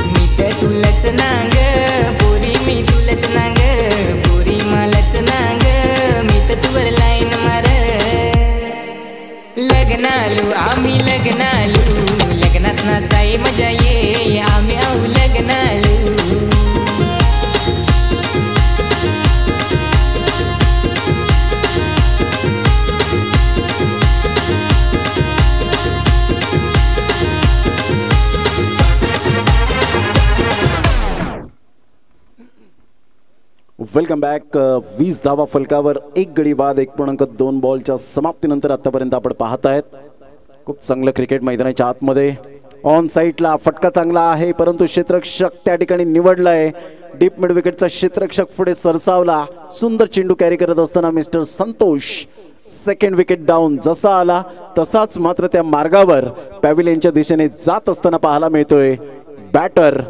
मी तर तुलच नांग पुरी मी तुलच नांग पुरी मालच नांग मी तर तुवर लाईन मार. लग्नालू आम्ही लग्नालू लग्नात नाचाई मजा ये आम्ही आऊ लग्नालू. Welcome back. 20 धावा फलकावर 1 गडी बाद 1.2 बॉलच्या समाप्तीनंतर आतापर्यंत आपण पाहत आहेत खूप चांगलं क्रिकेट मैदानाच्या आतमध्ये. ऑन साईडला फटका चांगला आहे परंतु क्षेत्ररक्षक त्या ठिकाणी निवडलाय. डीप मिड विकेटचा क्षेत्ररक्षक पुढे सरसावला. सुंदर चेंडू कॅरी करत असताना mister Santosh. Second wicket down. जसा आला तसाच मात्र त्या मार्गावर पॅव्हिलियनच्या दिशेने जात असताना पाहायला मिळतोय. Batter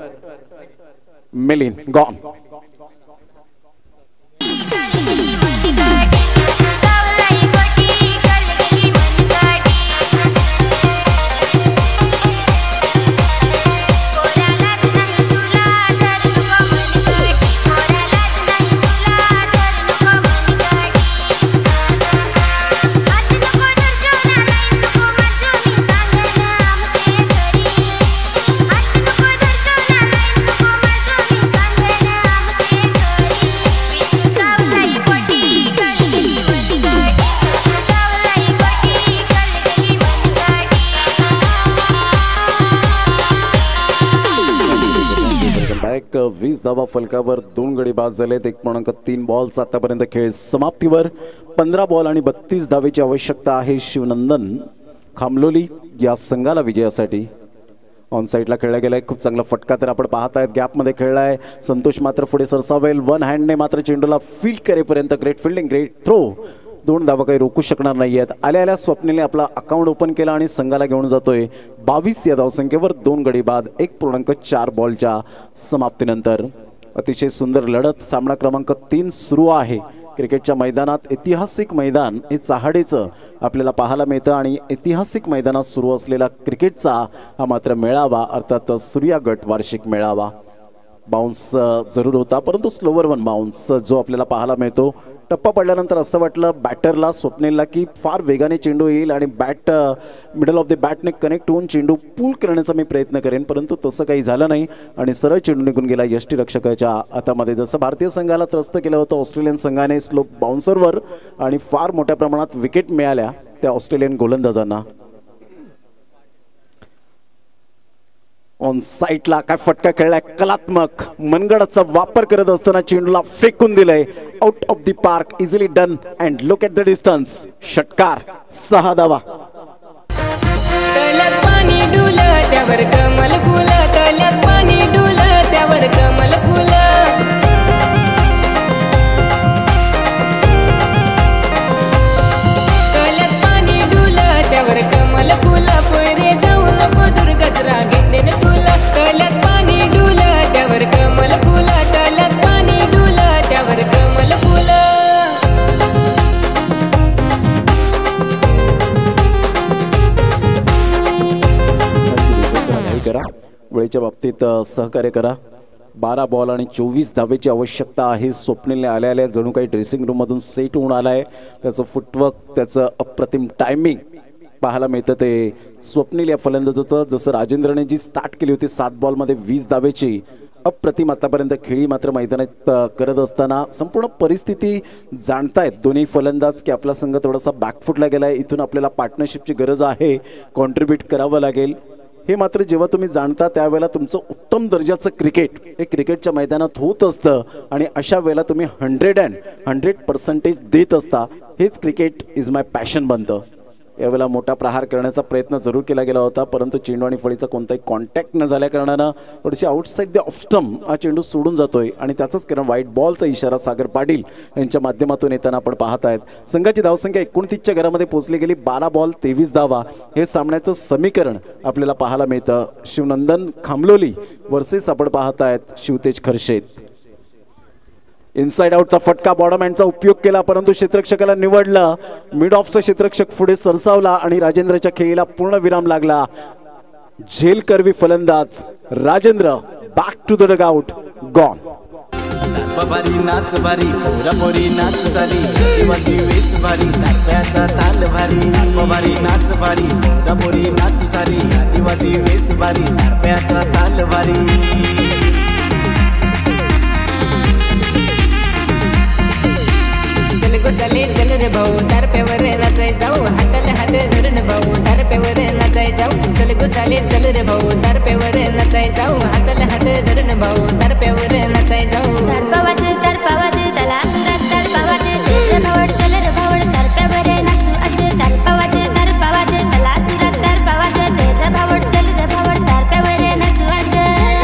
Milind gone. एक 20 धावा फलकावर 2 गडी बाद झालेत. 1.3 बॉल्स आतापर्यंत खेळ समाप्तीवर. 15 बॉल आणि 32 धावेची आवश्यकता आहे शिवनंदन खामलोली या संघाला विजयासाठी. ऑन साईडला खेळला गेलाय. खूप चांगला फटका तर आपण पाहत आहेत. गॅपमध्ये खेळलाय. संतोष मात्र पुढे सरसावेल. वन हँडने मात्र चेंडूला फील्ड करेपर्यंत ग्रेट फिल्डिंग ग्रेट थ्रो. 2 धावा काही रोखू शकणार नाही आहेत. आल्या स्वप्नीलने आपला अकाउंट ओपन केला आणि संघाला घेऊन जातोय 22 या धावसंख्येवर 2 गडी बाद 1.4 बॉलच्या समाप्तीनंतर. अतिशय सुंदर लढत. सामना क्रमांक 3 सुरू आहे. क्रिकेटच्या मैदानात ऐतिहासिक मैदान हे चहाडेचं आपल्याला पाहायला मिळतं आणि ऐतिहासिक मैदानात सुरू असलेला क्रिकेटचा हा मात्र मेळावा अर्थात सूर्या गट वार्षिक मेळावा. बाउन्स जरूर होता परंतु स्लोवर वन बाउन्स जो आपल्याला पाहायला मिळतो. टप्पा पडल्यानंतर असं वाटलं बॅटरला स्वप्नीलला की फार वेगाने चेंडू येईल आणि बॅट मिडल ऑफ द बॅटने कनेक्ट होऊन चेंडू पूल करण्याचा मी प्रयत्न करेन परंतु तसं काही झालं नाही आणि सरळ चेंडू निघून गेला यष्टीरक्षकाच्या हातामध्ये. जसं भारतीय संघाला त्रस्त केलं होतं ऑस्ट्रेलियन संघाने स्लो बाउन्सरवर आणि फार मोठ्या प्रमाणात विकेट मिळाल्या त्या ऑस्ट्रेलियन गोलंदाजांना. ऑन साईडला काय फटका खेळलाय. कलात्मक मनगडाचा वापर करत असताना चेंडूला फेकून दिलंय out of the park. Easily done and look at the distance. षटकार. 6 धावा. तळ्यात पाणी डुलं त्यावर कमल फुलं. तळ्यात पाणी डुलं त्यावर कमल फुलं. तळ्यात पाणी डुलं त्यावर कमल फुलं. पोरे जाऊ नको दूर गजरा घेतले न तुला. तळ्यात पाणी डुलं त्यावर कमल फुलं. तळ्यात पाणी डुलं त्यावर कमल फुलं. करा वेळेच्या बाबतीत सहकार्य करा. 12 बॉल आणि 24 धावेची आवश्यकता आहे. स्वप्नीलने आल्या जणू काही ड्रेसिंग रूममधून सेट होऊन आलाय. त्याचं फुटवर्क त्याचं अप्रतिम टायमिंग पाहायला मिळतं ते स्वप्नील या फलंदाजाचं. जसं राजेंद्रने जी स्टार्ट केली होती 7 बॉलमध्ये 20 धावेची अप्रतिम आतापर्यंत खेळी मात्र मैदानात करत असताना संपूर्ण परिस्थिती जाणतायत दोन्ही फलंदाज की आपला संघ थोडासा बॅकफुटला गेलाय. इथून आपल्याला पार्टनरशिपची गरज आहे. कॉन्ट्रीब्यूट करावं लागेल. हे मात्र जेव्हा तुम्ही जाणता त्यावेळेला तुमचं उत्तम दर्जाचं क्रिकेट हे क्रिकेटच्या मैदानात होत असतं आणि अशा वेळेला तुम्ही 100% देत असता. हेच क्रिकेट इज माय पॅशन बनतं. यावेळेला मोठा प्रहार करण्याचा प्रयत्न जरूर केला गेला होता, परंतु चेंडू आणि फळीचा कोणताही कॉन्टॅक्ट न झाल्या कारणानं थोडीशी आउटसाईड द ऑफ स्टंप हा चेंडू सोडून जातोय आणि त्याचाच कारण व्हाईट बॉलचा इशारा सागर पाटील यांच्या माध्यमातून येताना आपण पाहत आहेत। संघाची धावसंख्या 29च्या घरामध्ये पोहोचली गेली, 12 बॉल 23 धावा हे सामन्याचं समीकरण आपल्याला पाहायला मिळतं। शिवनंदन खामलोली वर्सेस आपण पाहत आहेत शिवतेज खर्शेत। इनसाइड आउटचा फटका बॉडमॅनचा उपयोग केला, परंतु क्षेत्ररक्षकाला निवडलं, मिड ऑफचा क्षेत्ररक्षक पुढे सरसावला आणि राजेंद्रच्या खेळीला पूर्ण विराम लागला। झेल करवी फलंदाज Rajendra back to the dugout gone. बारी नाच बारी पोरी नाच सारी दिवसी वेस बारी नाट्याचा ताल भारी बारी नाच बारी पोरी नाच सारी दिवसी वेस बारी नाट्याचा ताल भारी। चल गोसाले चल रे भाऊ तारप्यावर नाचाय जाऊ, हाताला हात धरून भाऊ तारप्यावर नाचाय जाऊ। चल गोसाले चल रे भाऊ तारप्यावर नाचाय जाऊ, हाताला हात धरून भाऊ तारप्यावर नाचाय जाऊ। तारपावाज त्याला सुरात तारपावाज चल भावड चल रे भावड तारप्यावर नाचू आज। तारपावाज त्याला सुरात तारपावाज चल भावड चल रे भावड तारप्यावर नाचू आज।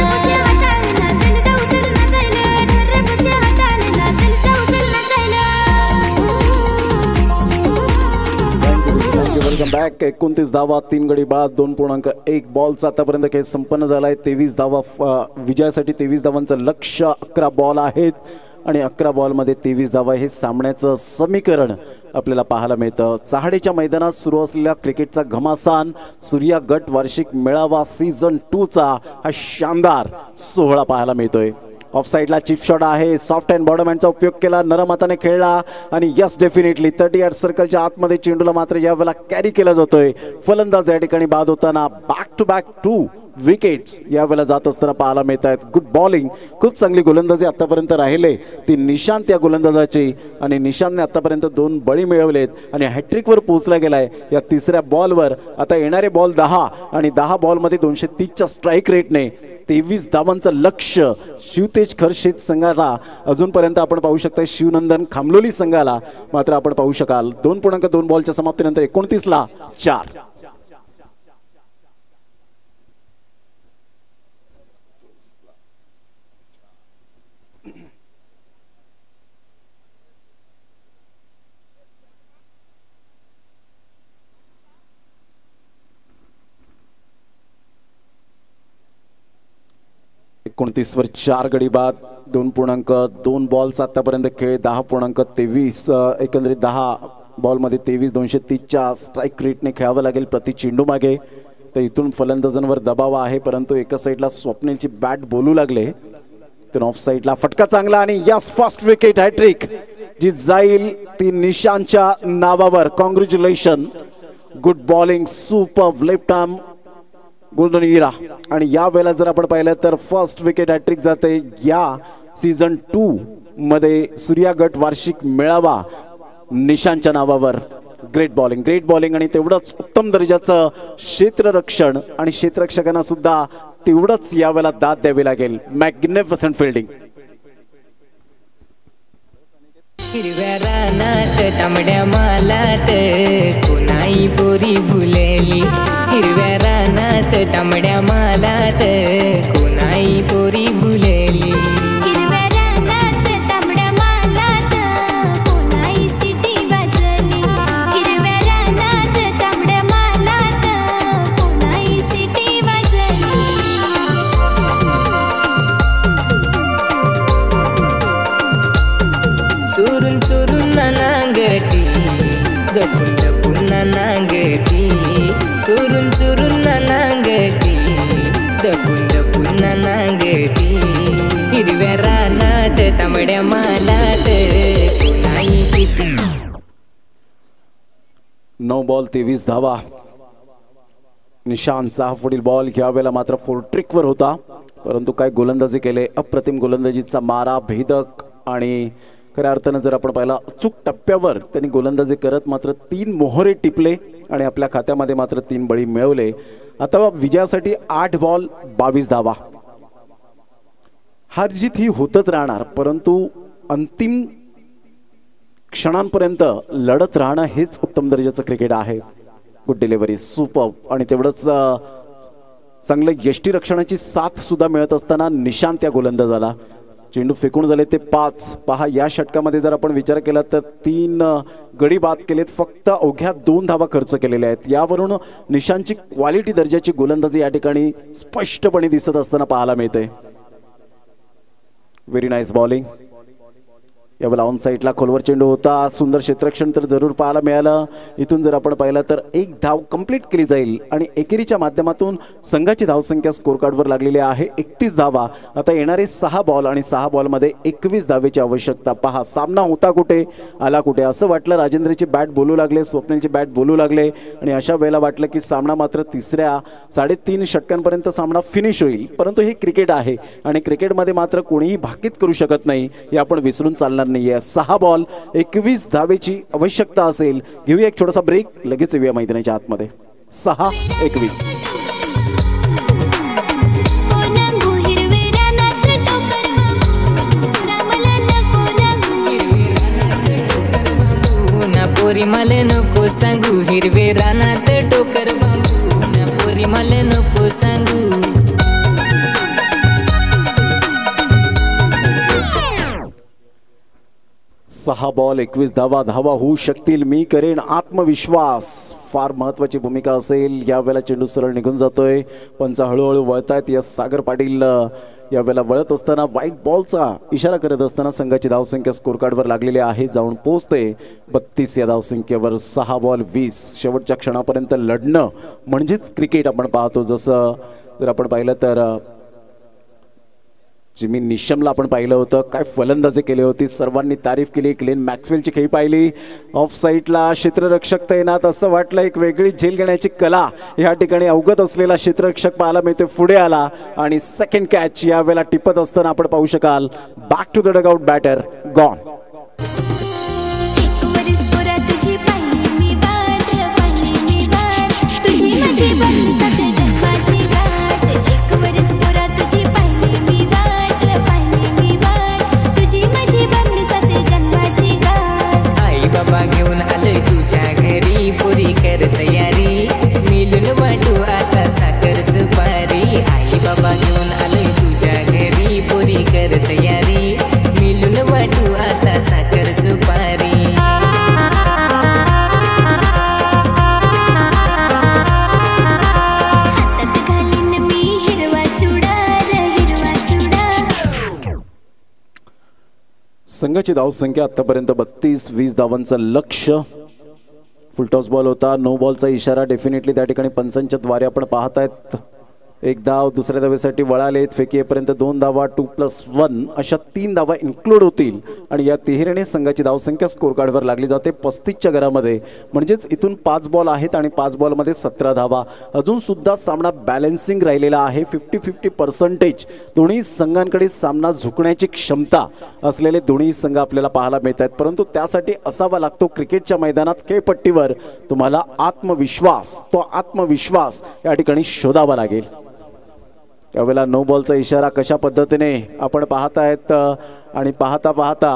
पुशे हाताने नाचन जाऊ चल नाचायला, ढर्रे पुशे हाताने नाचन जाऊ चल नाचायला। Welcome back. 29 धावा 3 गडी बाद 2.1 बॉलचा आतापर्यंत खेळ संपन्न झालाय। 23 धावा विजयासाठी 23 धावांचं लक्ष्य, 11 बॉल आहेत आणि 11 बॉलमध्ये 23 धावा हे सामन्याचं समीकरण आपल्याला पाहायला मिळतं। चहाडेच्या मैदानात सुरू असलेल्या क्रिकेटचा घमासान सूर्या गट वार्षिक मेळावा सीझन 2चा हा शानदार सोहळा पाहायला मिळतोय। ऑफ साइडला चिप शॉट आहे, सॉफ्ट अँड बॉटम हँडचा उपयोग केला, नरम हाताने खेळला आणि यस डेफिनेटली 38 सर्कलच्या आतमध्ये चेंडूला मात्र यावेळेला कॅरी केला जातोय। फलंदाज या ठिकाणी बाद होताना बॅक टू बॅक 2 विकेट्स यावेळेला जात असताना पाहायला मिळत आहेत। गुड बॉलिंग, खूप चांगली गोलंदाजी आतापर्यंत राहिले ती निशांत या गोलंदाजाची आणि निशांतने आतापर्यंत 2 बळी मिळवलेत आणि हॅट्रिकवर पोहोचला गेलाय या तिसऱ्या बॉलवर। आता येणारे बॉल 10 आणि 10 बॉलमध्ये 230च्या स्ट्राईक रेटने 23 धावांचं लक्ष्य शिवतेज खर्शेत संघाला अजूनपर्यंत आपण पाहू शकता। शिवनंदन खामलोली संघाला मात्र आपण पाहू शकाल 2.2 बॉलच्या समाप्तीनंतर 29ला 4। वर 4 गडी बाद 2.2 बॉलचा आतापर्यंत खेळ 10.23 एकंदरीत 10 बॉलमध्ये 23 230च्या स्ट्राईक रेटने खेळावं लागेल प्रति चेंडू मागे। तर इथून फलंदाजांवर दबाव आहे, परंतु एका साईडला स्वप्नीलची बॅट बोलू लागले, तर ऑफ साईडला फटका चांगला आणि यस फर्स्ट विकेट हॅट्रिक जी जाईल ती निशांतच्या नावावर। Congratulation, good bowling, super left arm golden era आणि या वेळेला जर आपण पाहिलं तर फर्स्ट विकेट हॅट्रिक जाते या सीझन 2 मध्ये सूर्या गट वार्षिक मेळावा निशांतच्या नावावर। ग्रेट बॉलिंग आणि तेवढंच उत्तम दर्जाचं क्षेत्ररक्षण आणि क्षेत्ररक्षकांना सुद्धा तेवढंच यावेळेला दाद द्यावी लागेल। Magnificent fielding. हिरव्या रानात तांबड्या मालात कोणाई पोरी भुलेली, हिरव्या रानात तांबड्या मालात कोणाई पोरी भुलेली। हिरव्या रानात तांबड्या मालात कोणाई सिटी वाजली, हिरव्या रानात तांबड्या मालात कोणाई सिटी वाजली। चोरून चोरून नांगती दपून दपून नांगती, चोरून चोरून नांगती दपून दपून नांगती। हिरव्या रानात तांबड्या मालात कोणाई सिटी। 9 बॉल 23 धावा। निशांतचा पुढील बॉल ह्या वेळेला मात्र 4 ट्रिकवर होता, परंतु काय गोलंदाजी केले, अप्रतिम गोलंदाजीचा मारा, भेदक आणि खऱ्या अर्थानं जर आपण पाहिलं अचूक टप्प्यावर त्यांनी गोलंदाजी करत मात्र 3 मोहरे टिपले आणि आपल्या खात्यामध्ये मात्र 3 बळी मिळवले। आता विजयासाठी 8 बॉल 22 धावा। हार जीत ही होतच राहणार, परंतु अंतिम क्षणांपर्यंत लढत राहणं हेच उत्तम दर्जाचं क्रिकेट आहे। Good delivery, super. आणि तेवढंच चांगलं यष्टीरक्षणाची साथ सुद्धा मिळत असताना निशांत या गोलंदाजाला. चेंडू फेकून झाले ते 5. पहा या षटकामध्ये जर आपण विचार केला तर 3 गडी बाद केलेत, फक्त अवघ्या 2 धावा खर्च केलेल्या आहेत. यावरून निशांतची क्वालिटी दर्जाची गोलंदाजी या ठिकाणी स्पष्टपणे दिसत असताना पाहायला मिळते. Very nice bowling. यावेळेला ऑन साईडला खोलवर चेंडू होता, सुंदर क्षेत्ररक्षण तर जरूर पाहायला मिळालं. इथून जर आपण पाहिलं तर 1 धाव कंप्लीट केली जाईल आणि एकेरीच्या माध्यमातून संघाची धावसंख्या स्कोर कार्डवर लागलेली आहे 31 धावा. आता येणारे 6 बॉल आणि 6 बॉलमध्ये 21 धावेची आवश्यकता. पहा सामना होता कुठे आला कुठे. असं वाटलं राजेंद्रची बॅट बोलू लागले, स्वप्नीलची बॅट बोलू लागले आणि अशा वेळेला वाटलं की सामना मात्र तिसऱ्या 3.5 षटकांपर्यंत सामना फिनिश होईल. परंतु हे क्रिकेट आहे आणि क्रिकेटमध्ये मात्र कोणीही भाकीत करू शकत नाही, हे आपण विसरून चालणार नाहीये. 6 बॉल 21 धावेची आवश्यकता असेल. घेऊया एक छोटासा ब्रेक, लगेच येऊया मैदानाच्या आतमध्ये. 6-21. पोरी मला नको सांगू, हिरवे रानात टोकर बांबू ना पोरी मला नको सांगू. 6 बॉल 21 धावा. धावा होऊ शकतील, मी करेन आत्मविश्वास, फार महत्वाची भूमिका असेल. यावेळेला चेंडू सरळ निघून जातोय, पंच हळूहळू वळतायत. या सागर पाटील यावेळेला वळत असताना व्हाईट बॉलचा इशारा करत असताना संघाची धावसंख्या स्कोर कार्डवर लागलेली आहे, जाऊन पोहोचते 32 या धावसंख्येवर. 6 बॉल 20. शेवटच्या क्षणापर्यंत लढणं म्हणजेच क्रिकेट आपण पाहतो. जसं जर आपण पाहिलं तर जिमी निशमला आपण पाहिलं होतं, काय फलंदाजी केली होती, सर्वांनी तारीफ केली. ग्लेन मॅक्सवेलची खेळी पाहिली, ऑफ साईडला क्षेत्ररक्षक तैनात. असं वाटलं एक वेगळी झेल घेण्याची कला या ठिकाणी अवगत असलेला क्षेत्ररक्षक पाहायला मिळते, पुढे आला आणि सेकंड कॅच यावेळेला टिपत असताना आपण पाहू शकाल. Back to the dugout, batter gone. घेऊन आलोय तुझ्या घरी, पुरी कर तयारी, मिळून वाटू आता साखर सुपारी. आई बाबा घेऊन आलोय तुझ्या घरी, पुरी कर तयारी, मिळून वाटू आता साखर सुपारी. हातात घालीन मी हिरवा चुडा, हिरवा चुडा. संघाची धावसंख्या आतापर्यंत 32-20 धावांचं लक्ष्य. फुलटॉस बॉल होता, नो बॉलचा इशारा डेफिनेटली त्या ठिकाणी पंचांच्या द्वारे आपण पाहतायत. 1 धाव, दुसऱ्या धावेसाठी वळालेत. फेकीपर्यंत 2 धावा, 2+1 अशा 3 धावा इन्क्लूड होतील आणि या तिहेरीने संघाची धावसंख्या स्कोर कार्डवर लागली जाते 35च्या घरामध्ये. म्हणजेच इथून 5 बॉल आहेत आणि 5 बॉलमध्ये 17 धावा. अजून सुद्धा सामना बॅलन्सिंग राहिलेला आहे, 50-50%. दोन्ही संघांकडे सामना झुकण्याची क्षमता असलेले दोन्ही संघ आपल्याला पाहायला मिळत आहेत. परंतु त्यासाठी असावा लागतो क्रिकेटच्या मैदानात, खेळपट्टीवर तुम्हाला आत्मविश्वास. तो आत्मविश्वास या ठिकाणी शोधावा लागेल. यावेळेला नो बॉलचा इशारा कशा पद्धतीने आपण पाहत आहेत आणि पाहता पाहता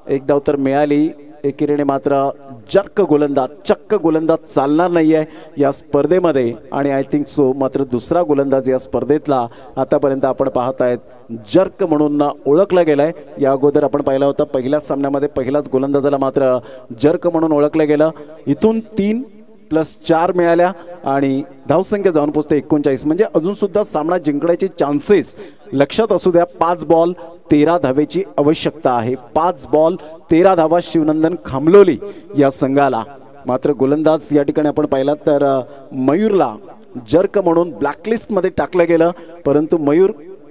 1 धाव तर मिळाली. एकेरीने मात्र जर्क गोलंदाज, चक्क गोलंदाज चालणार नाही आहे या स्पर्धेमध्ये आणि आय थिंक सो मात्र दुसरा गोलंदाज या स्पर्धेतला आतापर्यंत आपण पाहत आहेत जर्क म्हणून ओळखला गेलाय. या अगोदर आपण पाहिला होता पहिल्याच सामन्यामध्ये पहिल्याच गोलंदाजाला मात्र जर्क म्हणून ओळखलं गेलं. इथून 3+4 मिळाल्या आणि धावसंख्या जाऊन पोहोचते 39. म्हणजे अजून सुद्धा सामना जिंकण्याचे चान्सेस लक्षात असू द्या. 5 बॉल 13 धावेची आवश्यकता आहे. 5 बॉल 13 धावा शिवनंदन खामलोली या संघाला. मात्र गोलंदाज या ठिकाणी आपण पाहिला तर मयूरला जर्क म्हणून ब्लॅकलिस्टमध्ये टाकलं गेलं. परंतु मयूर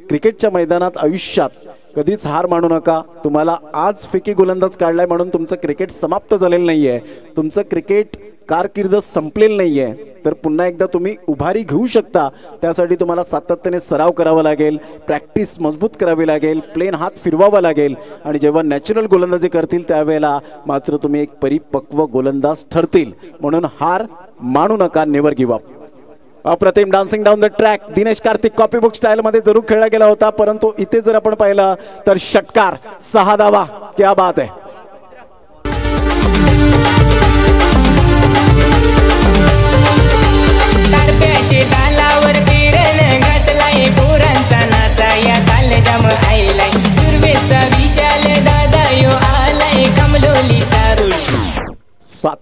क्रिकेटच्या मैदानात आयुष्यात कधीच हार मानू नका. तुम्हाला आज फेकी गोलंदाज काढलाय म्हणून तुमचं क्रिकेट समाप्त झालेलं नाही आहे, तुमचं क्रिकेट कारकीर्द संपलेलं नाही आहे. तर पुन्हा एकदा तुम्ही उभारी घेऊ शकता. त्यासाठी तुम्हाला सातत्याने सराव करावा लागेल, प्रॅक्टिस मजबूत करावी लागेल, प्लेन हात फिरवावा लागेल आणि जेव्हा नॅचरल गोलंदाजी करतील त्यावेळेला मात्र तुम्ही एक परिपक्व गोलंदाज ठरतील. म्हणून हार मानू नका, नेव्हर गिव्ह अप. अप्रतिम dancing down the track Dinesh Karthik copy book style मध्ये जरूर खेळला गेला होता. परंतु इथे जर आपण पाहिलं तर षटकार 6 धावा, क्या बात आहे.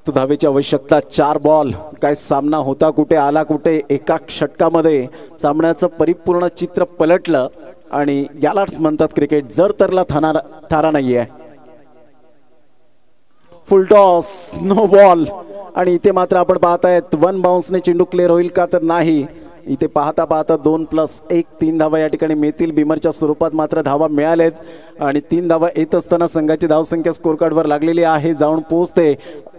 7 धावेची आवश्यकता, 4 बॉल. काय सामना होता कुठे, आला कुठे, एका षटकामध्ये सामन्याचं परिपूर्ण चित्र पलटलं आणि यालाच म्हणतात क्रिकेट. जर तरला थारा नाहीये. Full toss, no ball. आणि इथे मात्र आपण पाहतायत 1 बाउन्सने चेंडू क्लिअर होईल का, तर नाही. इथे पाहता पाहता 2+1 3 धावा या ठिकाणी मिळतील. बिमरच्या स्वरूपात मात्र धावा मिळालेत आणि 3 धावा येत असताना संघाची धावसंख्या स्कोर कार्डवर लागलेली आहे, जाऊन पोहोचते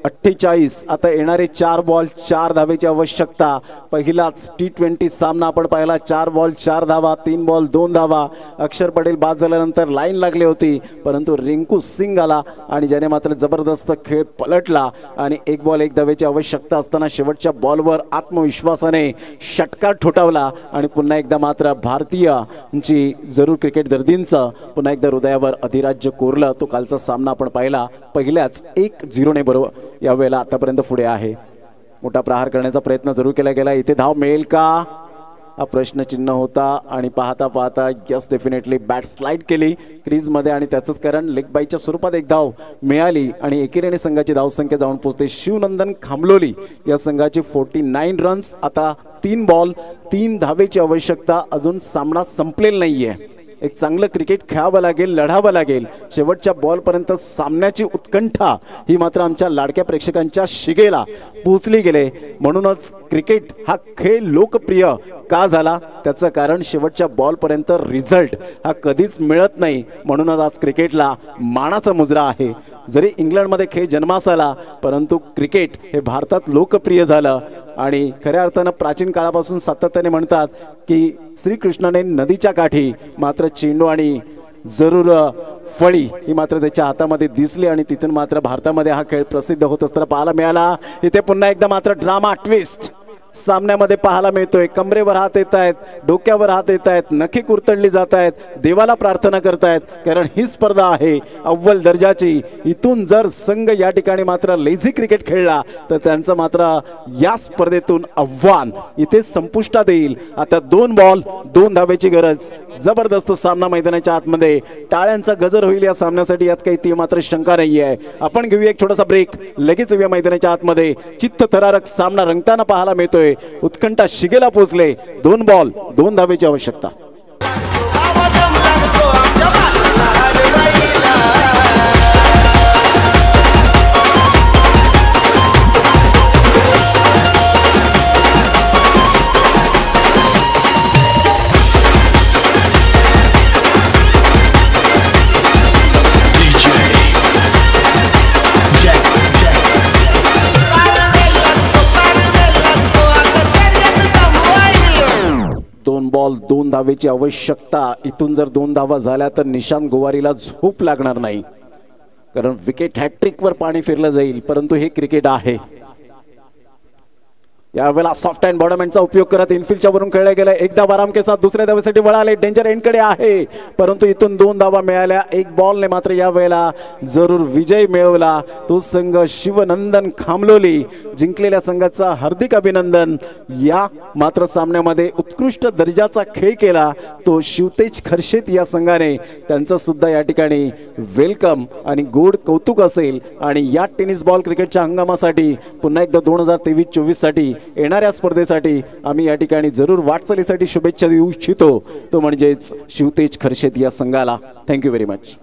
48. आता येणारे 4 बॉल 4 धावेची आवश्यकता. पहिलाच T20 सामना आपण पाहिला. 4 बॉल 4 धावा, 3 बॉल 2 धावा. अक्षर पटेल बाद झाल्यानंतर लाईन लागली होती, परंतु रिंकू सिंग आला आणि ज्याने मात्र जबरदस्त खेळ पलटला आणि 1 बॉल 1 धावेची आवश्यकता असताना शेवटच्या बॉलवर आत्मविश्वासाने षटकार ठोठावला आणि पुन्हा एकदा मात्र भारतीयांची जरूर क्रिकेट दर्दींचं पुन्हा एकदा हृदयावर अधिराज्य कोरलं. तो कालचा सामना आपण पाहिला. पहिल्याच 1-0 बरोबर यावेळेला आतापर्यंत पुढे आहे. मोठा प्रहार करण्याचा प्रयत्न जरूर केला गेला. इथे धाव मिळेल का हा प्रश्नचिन्ह होता आणि पाहता पाहता यस डेफिनेटली बॅट स्लाइड केली क्रीजमध्ये आणि त्याचंच कारण लेग बाईच्या स्वरूपात 1 धाव मिळाली आणि एकेरीने संघाची धावसंख्या जाऊन पोहोचते. शिवनंदन खामलोली या संघाची 49 रन्स. आता 3 बॉल 3 धावेची आवश्यकता. अजून सामना संपलेला नाहीये. एक चांगलं क्रिकेट खेळावं लागेल, लढावं लागेल. शेवटच्या बॉलपर्यंत सामन्याची उत्कंठा ही मात्र आमच्या लाडक्या प्रेक्षकांच्या शिगेला पोचली गेले. म्हणूनच क्रिकेट हा खेळ लोकप्रिय का झाला त्याचं कारण शेवटच्या बॉलपर्यंत रिझल्ट हा कधीच मिळत नाही. म्हणूनच आज क्रिकेटला मानाचा मुजरा आहे. जरी इंग्लंडमध्ये खेळ जन्मास आला, परंतु क्रिकेट हे भारतात लोकप्रिय झालं आणि खऱ्या अर्थानं प्राचीन काळापासून सातत्याने म्हणतात की श्रीकृष्णाने नदीच्या काठी मात्र चेंडू आणि जरूर फळी ही मात्र त्याच्या हातामध्ये दिसली आणि तिथून मात्र भारतामध्ये हा खेळ प्रसिद्ध होत असताना पाहायला मिळाला. इथे पुन्हा एकदा मात्र ड्रामा ट्विस्ट सामन्यामध्ये पाहायला मिळतोय. कमरेवर हात येत आहेत, डोक्यावर हात येत आहेत, नखे कुरतडली जात आहेत, देवाला प्रार्थना करतायत, कारण ही स्पर्धा आहे अव्वल दर्जाची. इथून जर संघ या ठिकाणी मात्र लेझी क्रिकेट खेळला तर त्यांचं मात्र या स्पर्धेतून आव्हान इथे संपुष्टात येईल. आता 2 बॉल 2 धावेची गरज. जबरदस्त सामना मैदानाच्या आतमध्ये. टाळ्यांचा गजर होईल या सामन्यासाठी, यात काही ती मात्र शंका नाही आहे. आपण घेऊया एक छोटासा ब्रेक, लगेच येऊया मैदानाच्या आतमध्ये. चित्त थरारक सामना रंगताना पाहायला मिळतोय. उत्कंठा शिगेला पोहोचले. 2 बॉल 2 धावेची आवश्यकता. बॉल 2 धावेची आवश्यकता. इथून जर 2 धावा झाल्या तर निशांत गोवारीला झोप लागणार नाही, कारण विकेट हॅट्रिकवर पाणी फिरलं जाईल. परंतु हे क्रिकेट आहे. यावेळेला सॉफ्ट अँड बॉटम एंडचा उपयोग करत इनफिल्डच्या वरून खेळला गेला. 1 धाव आराम के साथ दुसऱ्या धावेसाठी वळाले. डेंजर एंडकडे आहे, परंतु इथून 2 धावा मिळाल्या. 1 बॉलने मात्र यावेळेला जरूर विजय मिळवला. तो संघ शिवनंदन खामलोली. जिंकलेल्या संघाचा हार्दिक अभिनंदन. या मात्र सामन्यामध्ये उत्कृष्ट दर्जाचा खेळ केला तो शिवतेज खर्शेत या संघाने. त्यांचं सुद्धा या ठिकाणी वेलकम आणि गोड कौतुक असेल. आणि या टेनिस बॉल क्रिकेटच्या हंगामासाठी पुन्हा एकदा 2023-24 साठी येणाऱ्या स्पर्धेसाठी आम्ही या ठिकाणी जरूर वाटचालीसाठी शुभेच्छा देऊ इच्छितो, तो म्हणजेच शिवतेज खर्शेत या संघाला. Thank you very much.